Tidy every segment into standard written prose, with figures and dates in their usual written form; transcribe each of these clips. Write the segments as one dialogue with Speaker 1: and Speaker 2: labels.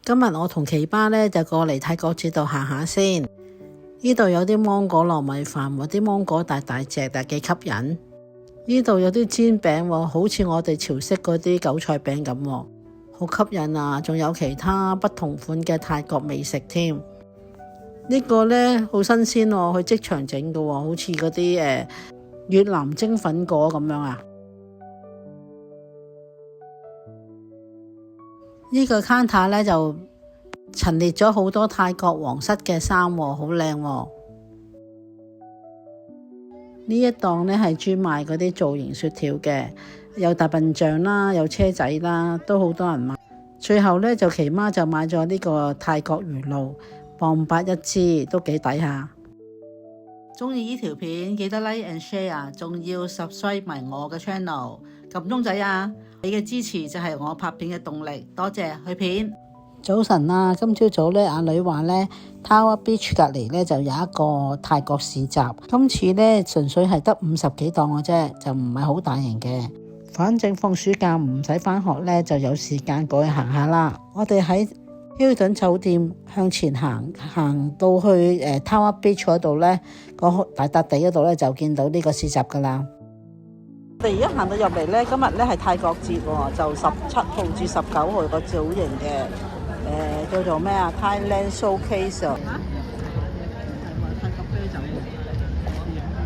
Speaker 1: 今日我同奇巴咧就過嚟泰國節度行下先。呢度有啲芒果糯米飯，啲芒果大大隻，但幾吸引。呢度有啲煎餅喎，好似我哋潮式嗰啲韭菜餅咁，好吸引啊！仲有其他不同款嘅泰國美食添。呢個呢好新鮮喎，佢即場整嘅喎，好似嗰啲越南蒸粉果咁樣啊！呢個 counter 呢就陳列咗好多泰國皇室嘅衫喎，好靚喎。呢一檔呢係專賣嗰啲造型雪條嘅，有大笨象啦，有車仔啦，都好多人買。最後呢，就奇媽就買咗呢個泰國魚露，1.8一支，都幾抵下。鍾意呢條片記得 like and share， 仲要 subscribe 埋我嘅 channel， 撳鐘仔啊！你嘅支持就係我拍片嘅動力，多謝去片。早晨啊，今朝早咧，阿女話咧 Tower Beach 隔離咧就有一個泰國市集，今次咧純粹係得50幾檔嘅啫，就唔係好大型嘅。反正放暑假唔使返學咧，就有時間過去行下啦。我哋喺Hilton酒店向前行到去Tower Beach 嗰度咧，個大笪地嗰度咧就見到呢個市集噶啦。我哋而家行到入嚟咧，今日咧係泰國節喎，就17號至19號個造型嘅。叫做咩啊 ？Thailand Showcase 啊！泰國啤酒喎，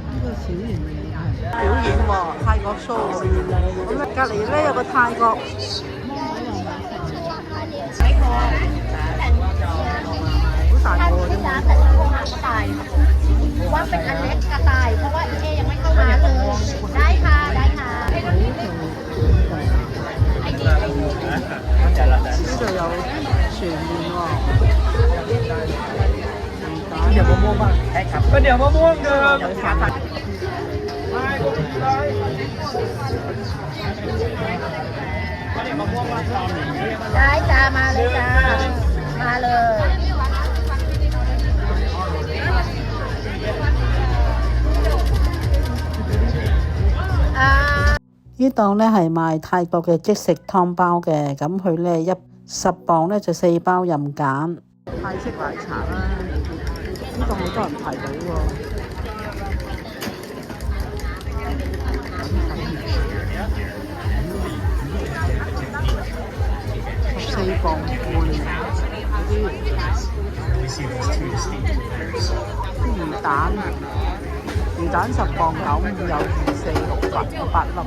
Speaker 1: 呢個小型嘅表演喎，泰國 show 喎。咁隔離咧有個泰國，好大個啫嘛！
Speaker 2: ว่าเป็นอันเล็กกระต่ายเพราะว่าเอยังไม่เข้ามาเลยได้ค่ะได้ค่ะ
Speaker 1: 呢度有全面喎。
Speaker 3: เดี๋ยวมะม่วงบ้างใช่ครับก็เดี๋ยวมะม่วงเดิม
Speaker 2: ได้จ้ามาเลยจ้ามาเลย
Speaker 1: 呢檔咧係賣泰國嘅即食湯包嘅，咁佢咧10磅咧就4包任揀。泰式奶茶啦，呢個好多人排隊喎。14磅半嗰啲魚蛋啊！魚蛋10磅95，有2、4、6、8粒。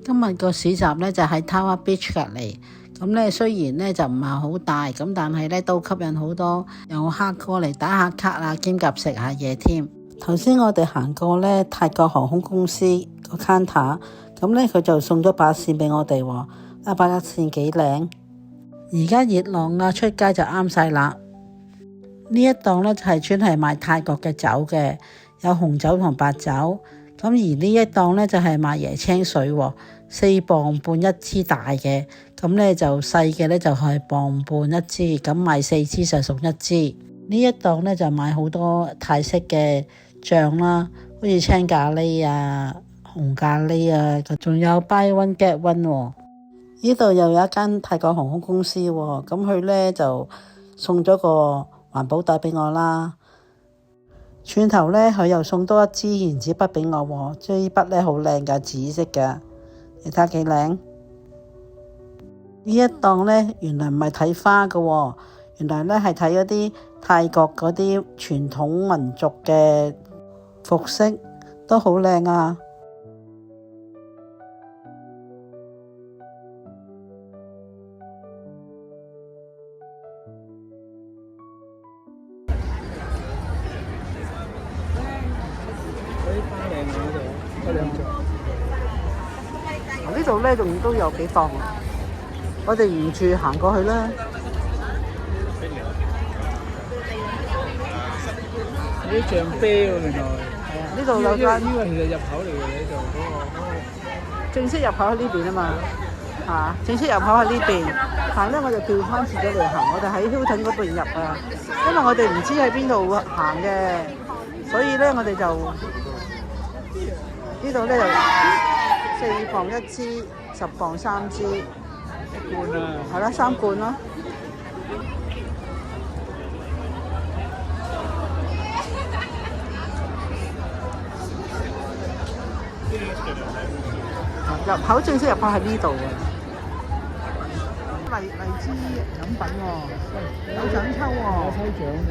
Speaker 1: 今日個市集呢就喺 Tower Beach 隔離，咁呢雖然呢就唔係好大，咁但係呢都吸引好多遊客過嚟打下卡啊，兼夾食下嘢添。頭先我哋行過呢泰國航空公司個 counter， 咁呢佢就送咗把扇俾我哋喎，把扇幾靚。而家熱浪啦，出街就啱晒啦。呢一檔呢就係專係賣泰國嘅酒嘅，有紅酒同白酒。咁而呢一檔呢就係賣椰青水喎，4磅半一支大嘅，咁呢就細嘅呢就係磅半一支，咁買4支就送1支。呢一檔呢就賣好多泰式嘅醬啦，好似青咖喱啊、紅咖喱啊，仲有 buy one get one 喎。呢度又有一間泰國航空公司喎，咁佢呢就送咗個環保袋俾我啦。轉頭呢，佢又送多1支原子筆俾我喎，支筆呢好靚㗎，紫色㗎，你睇下幾靚。呢一檔呢，原來唔係睇花㗎喎，原來呢係睇嗰啲泰國嗰啲傳統民族嘅服飾，都好靚啊！呢度呢仲都有幾檔，我哋沿住行過去啦。
Speaker 3: 啲象啤喎，原來
Speaker 1: 係啊，呢度有間
Speaker 3: 呢個其實入口嚟嘅，呢度嗰個
Speaker 1: 正式入口喺呢邊啊嘛。正式入口喺呢邊，但係咧我哋調翻轉咗嚟行，我哋喺 Hilton 嗰邊入啊，因為我哋唔知喺邊度行嘅，所以咧我哋就呢度咧就4磅1支，10磅3支，
Speaker 3: 一罐啊，
Speaker 1: 係啦3罐咯。入口正式入口喺呢度嘅，荔枝飲品喎，有獎抽喎，
Speaker 3: 有抽獎喎。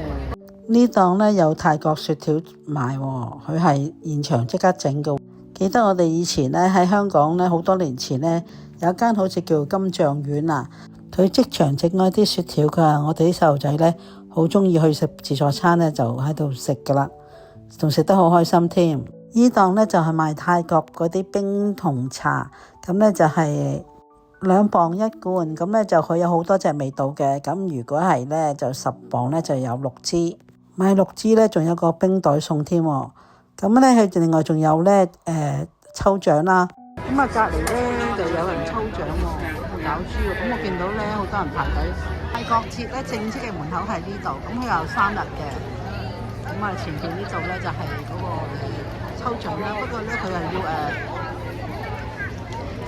Speaker 1: 呢檔咧有泰國雪條賣喎，佢係現場即刻整嘅。記得我哋以前咧喺香港咧好多年前咧有一間好似叫金像苑啊，佢即場整嗰啲雪條㗎，我哋啲細路仔咧好中意去食自助餐咧，就喺度食㗎啦，仲食得好開心添。呢檔咧就係賣泰國嗰啲冰紅茶，咁咧就係2磅1罐，咁咧就佢有好多隻味道嘅。咁如果係咧就10磅咧就有6支，買6支咧仲有個冰袋送添。咁咧佢另外仲有咧抽獎啦。咁啊隔離咧就有人抽獎喎，搞豬喎。咁我見到咧好多人排隊。泰國節咧正式嘅門口喺呢度，咁佢有3日嘅。咁啊前邊呢度咧就係嗰個抽獎啦，不過咧佢係要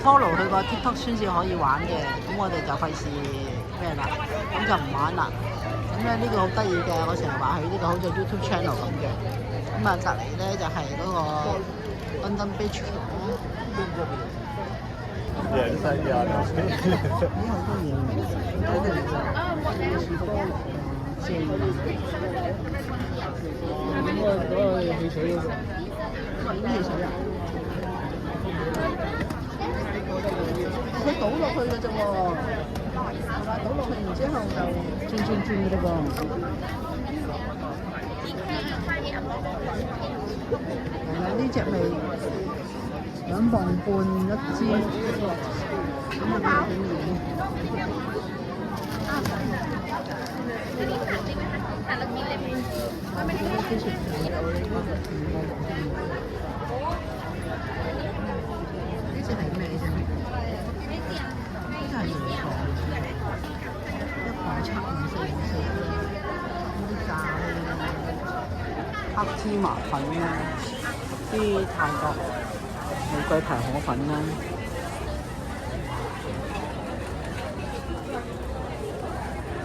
Speaker 1: follow 佢個 TikTok 先至可以玩嘅，咁我哋就費事咩啦，咁就唔玩啦。咁咧呢個好得意嘅，我成日話佢呢個好似 YouTube channel 咁嘅。咁啊隔離咧就係嗰個 London Beach 啦。
Speaker 3: 贏晒㗎啦！
Speaker 1: 好多嘢，睇得嚟就士多正。
Speaker 3: 應該嗰個汽水嗰個。
Speaker 1: 汽水啊！佢倒落去嘅啫喎，倒落去然之後就轉嘅嘞噃。係啦，呢隻味2磅半1支，咁啊幾好味。呢隻係咩啫？呢隻係鹽糖，1磅7.54，呢啲炸黑芝麻粉啦，啲泰國玫瑰排河粉啦。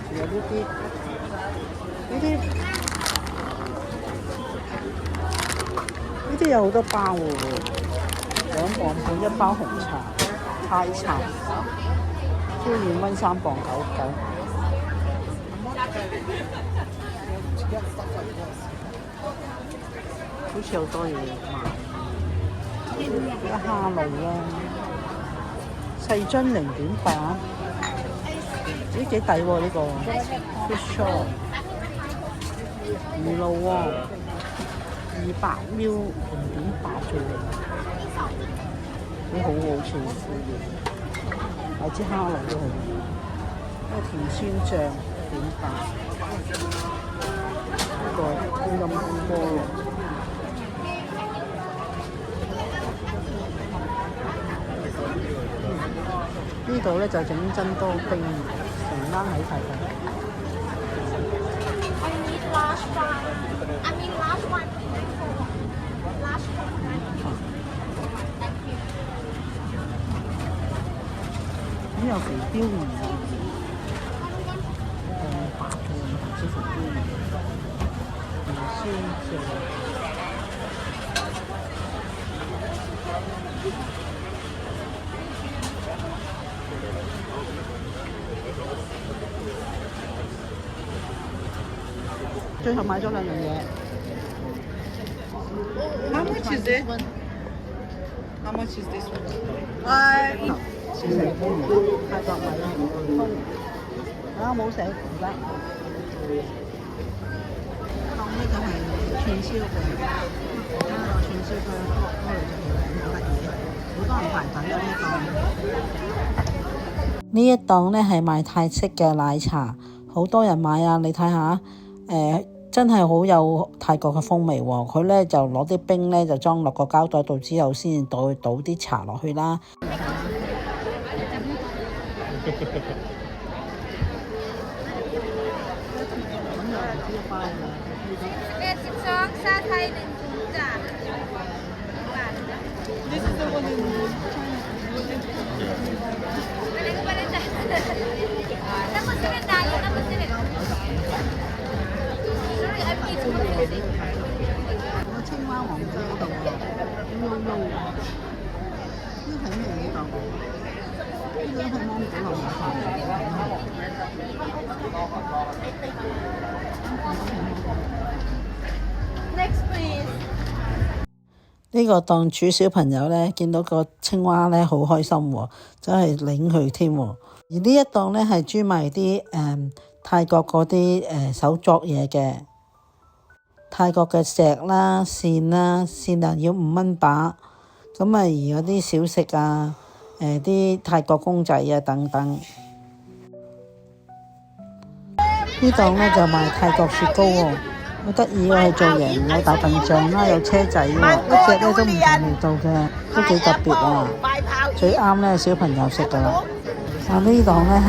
Speaker 1: 仲有呢啲有好多包喎，2磅半1包紅茶、泰茶，椒鹽炆3磅99。好似好多嘢賣，有蝦露啦，細樽0.8，咦幾抵喎呢個 fish shaw， 魚露喎，200ml 0.8啫喎，幾好喎好似，買支蝦露都好，一個甜酸醬1.8，呢個冰飲菠蘿。呢度咧就整真多冰，成間喺晒度。咁有肥膘魚，白嘅唔知肥膘魚，甜酸醬。最後買咗2樣嘢。
Speaker 2: How much is it? How much is this one?
Speaker 1: 小食風味，泰國米冇寫而家。當呢個係串燒嘅，串燒嘅菠蘿就好得意，好多人排隊啊呢一檔咧係賣泰式嘅奶茶，好多人買啊！你睇下，真係好有泰國嘅風味喎。佢咧就攞啲冰咧就裝落個膠袋度之後，先倒啲茶落去啦。
Speaker 2: 12ชาไทย1ถุงจ้ะบาทนะไปเลยก็ไปเลยจ้ะน้ำมันจะเป็นดาวน้ำมันจะเป็นsorry I need to move it
Speaker 1: 青蛙王子嗰度喎，悠悠啊，呢喺咩呢度？呢個喺芒果樓下飯。
Speaker 2: next please
Speaker 1: 呢個檔主小朋友咧，見到個青蛙咧，好開心喎，真係領佢添喎。而呢一檔咧係專賣啲泰國嗰啲手作嘢嘅，泰國嘅石啦、線啦，線啊要5蚊把，咁啊而嗰啲小食啊、啲泰國公仔啊等等。呢檔咧就賣泰國雪糕喎。好得意喎，係造型有大笨象啦，有車仔喎，一隻咧都唔同味道嘅，都幾特別啊！最啱咧小朋友食噶啦。啊呢檔咧係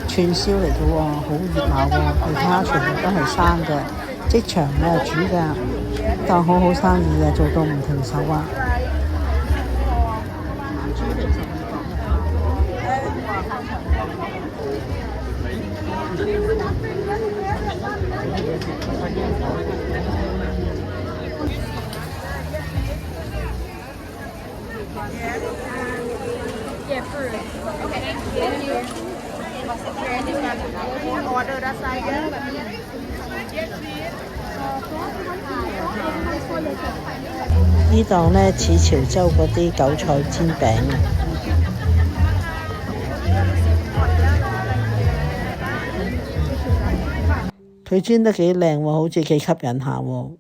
Speaker 1: 串燒嚟嘅喎，好熱鬧喎，其他全部都係生嘅，即場咧煮㗎，檔好好生意啊，做到唔停手啊！Yeah,
Speaker 2: fruit. Okay, thank you. Order that size.
Speaker 1: 呢檔咧似潮州嗰啲韭菜煎餅啊！佢煎得幾靚喎，好似幾吸引下喎。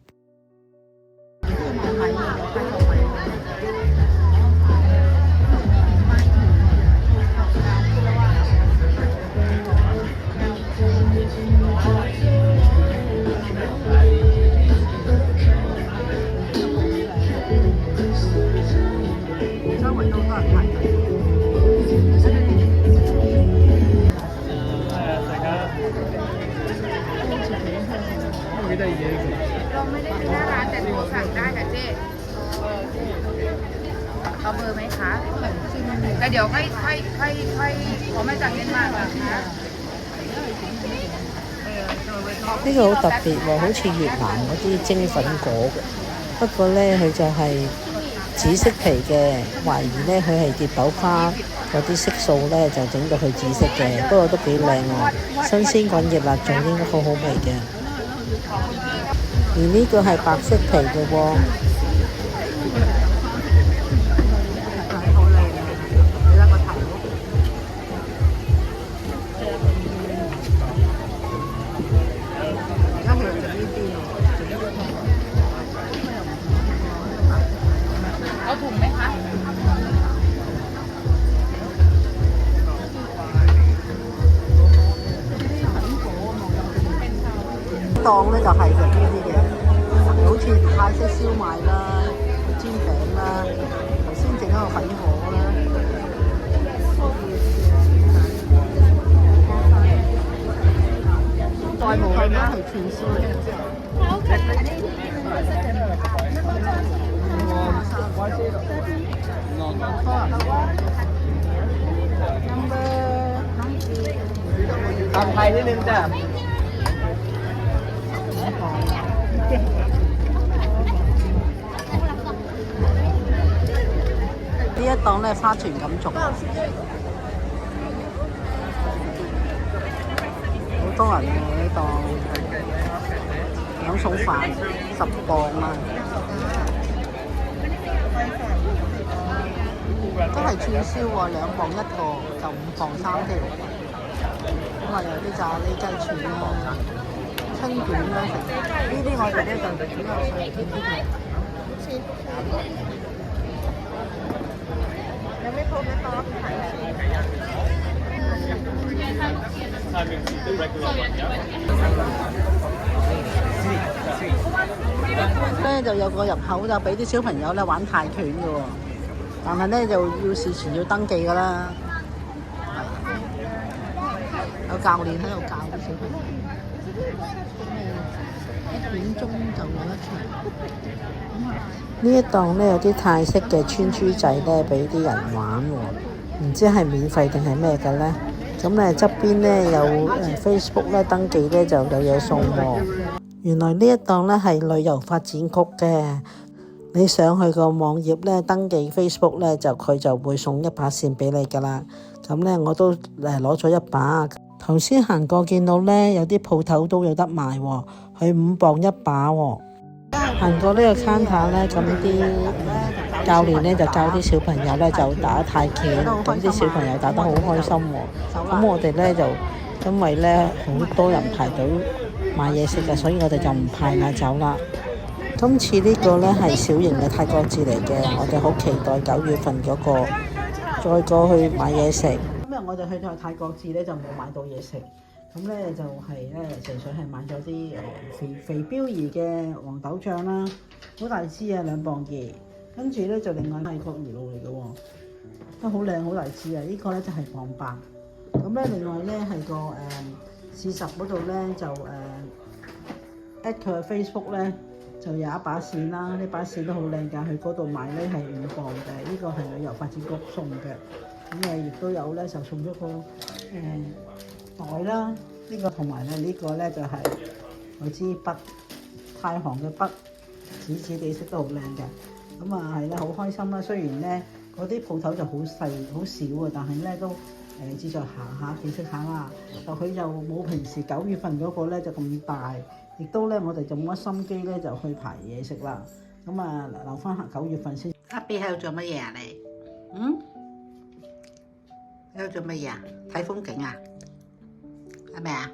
Speaker 2: เราไม่ได้เป็นหน้าร้านแต่โทรสั่งได้ค่ะเจ๊เอาเบอร์ไหมคะแต่เดี๋ยวค่อยผมไม่สั่งเย็นมากนะคะ
Speaker 1: 呢個好特別喎，好似越南嗰啲蒸粉果嘅，不過咧佢就係紫色皮嘅，懷疑咧佢係蝶豆花嗰啲色素咧就整到佢紫色嘅，不過都幾靚喎，新鮮滾熱辣仲應該好好味嘅。而呢個係白色皮嘅喎。
Speaker 2: เอาถุงไหมคะ
Speaker 1: 檔咧就係嘅呢啲嘅，好似泰式燒賣啦、煎餅啦，頭先整一個粉果啦。再冇係咩？係串燒嚟嘅。
Speaker 3: ตามไทยนิดนึงจ้ะ
Speaker 1: 呢一檔咧花團錦種，好多人喎呢檔，兩餸飯10磅啊，都係串燒喎，2磅1個，就5磅3條。咁啊有啲炸呢雞串啦、春卷啦，呢啲我哋咧就主要係呢啲嘅。有咩鋪嘅多睇咧就有個入口就俾啲小朋友咧玩泰拳嘅喎，但係咧就要事前要登記㗎啦。有教練喺度教啲小朋友。1點鐘就有一場。呢一檔咧有啲泰式嘅穿珠仔咧，俾啲人玩喎，唔知係免費定係咩嘅咧？咁咧側邊咧有Facebook 咧登記咧就有嘢送喎。原來呢一檔咧係旅遊發展局嘅，你上去個網頁咧登記 Facebook 咧佢就會送一把扇俾你噶啦。咁咧我都攞咗一把。頭先行過見到咧有啲鋪頭都有得賣喎，佢5磅一把喎。行過呢個 counter 咧，咁啲教練咧就教啲小朋友咧就打泰拳，咁啲小朋友打得好開心喎。咁我哋咧就因為咧好多人排隊買嘢食嘅，所以我哋就唔排晏走啦。今次呢個咧係小型嘅泰國節嚟嘅，我哋好期待9月份嗰個再過去買嘢食。今日我哋去到泰國節咧就冇買到嘢食，咁咧就係咧純粹係買咗啲肥膘兒嘅黃豆醬啦，好大支啊，2磅2。跟住咧就另外泰國魚露嚟嘅喎，都好靚好大支啊！呢個咧就係磅8。咁咧另外咧係個市集嗰度咧就at 佢嘅 Facebook 咧就有一把扇啦，呢把扇都好靚㗎，去嗰度買咧係5磅嘅，呢個係旅遊發展局送嘅。咁亦都有咧就送咗個袋啦，呢個同埋咧呢個咧就係我支筆，太行嘅筆，紫紫地色都好靚嘅。咁啊係咧好開心啦，雖然咧嗰啲鋪頭就好細好少啊，但係咧都志在行下見識下啦。就佢就冇平時9月份嗰個咧就咁大，亦都咧我哋就冇乜心機咧就去排嘢食啦。咁啊留翻下9月份先。阿 B 喺度做乜嘢啊你？喺度做乜嘢啊？睇風景啊？係咪啊？